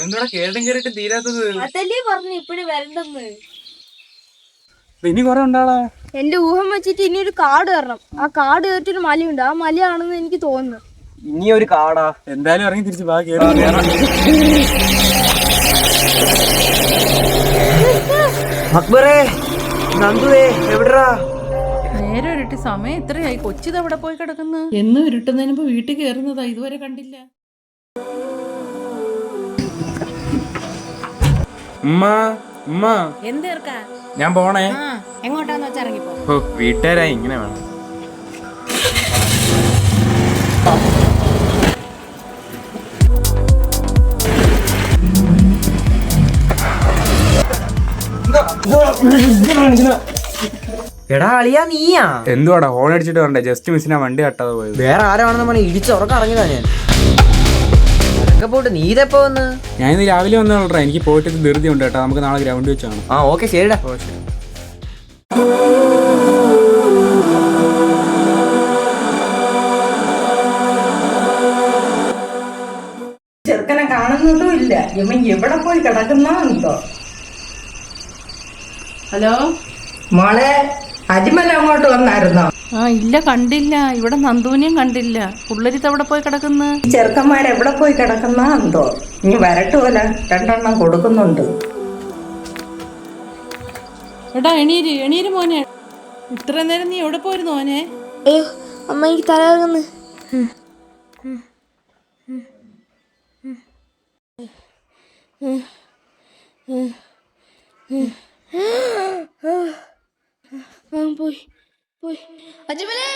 എന്താ കേരളം കേറിട്ട് തീരാത്തത്? അതല്ലേ പറഞ്ഞു ഇപ്പഴും വരണ്ടെന്ന്. ഇനി കൊറേ ഉണ്ടാളാ. എന്റെ ഊഹം വെച്ചിട്ട് ഇനി ഒരു കാട് കയറണം. ആ കാട് കയറ്റൊരു മലയുണ്ട്, ആ മലയാണെന്ന് എനിക്ക് തോന്നുന്നു. ഇനി ഒരു കാടാ? എന്തായാലും ഇറങ്ങി തിരിച്ച് ബാ. അക്ബറേ, നന്ദുവേ, എവിടെടാ? നേരെ ഇരുട്ടി, സമയം ഇത്രയായി. കൊച്ചിത് എവിടെ പോയി കിടക്കുന്നു? എന്നും ഇരുട്ടുന്നതിന് മുമ്പ് വീട്ടിൽ കയറുന്നതാ, ഇതുവരെ കണ്ടില്ല. എന്തേർക്കാ? ഞാൻ പോണേ. എങ്ങോട്ടാന്ന് വെച്ചാ ഇറങ്ങിപ്പോ. വീട്ടുകാരായി ഇങ്ങനെ വേണം. എടാ അളിയാ, നീയാ? എന്തുവാടാ ഹോൺ അടിച്ചിട്ട് വരണ്ടേ? ജസ്റ്റ് മിസ്സിനാ വണ്ടി തട്ടാതെ പോയത്. വേറെ ആരാണെന്ന് പറഞ്ഞ ഇടിച്ചുറക്കം ഇറങ്ങിയതാ ഞാൻ. പോട്ട് നീ ഇതെപ്പോ വന്ന്? ഞാൻ ഇന്ന് രാവിലെ വന്നോളാ. എനിക്ക് പോയിട്ട് ധൃതി ഉണ്ട് കേട്ടോ. നമുക്ക് നാളെ ഗ്രൗണ്ടിൽ വെച്ചാണ്. ആ ഓക്കെ, ശരിടാ. ചെറുക്കനെ കാണുന്നതും ഇല്ല. ഇവൻ എവിടെ പോയി കിടക്കുന്നോ എന്തോ. ഹലോ മോളെ, അജ്മൽ അങ്ങോട്ട് വന്നായിരുന്നോ? ആ ഇല്ല, കണ്ടില്ല. ഇവിടെ നന്ദൂനെയും കണ്ടില്ല. പുള്ളരിത്ത് എവിടെ പോയി കിടക്കുന്നു? ചെറുക്കന്മാരെവിടെ പോയി കിടക്കുന്നോ എന്തോ. ഇനി വരട്ടുപോലെ 2 എണ്ണം കൊടുക്കുന്നുണ്ട്. എടാ എണീര്, എണീര് മോനെ. ഇത്ര നേരം നീ എവിടെ പോയിരുന്നു മോനെ? അയ്യോ അമ്മ, എനിക്ക് തലകറങ്ങുന്നു. പോയി പോയി. അജ്മലേ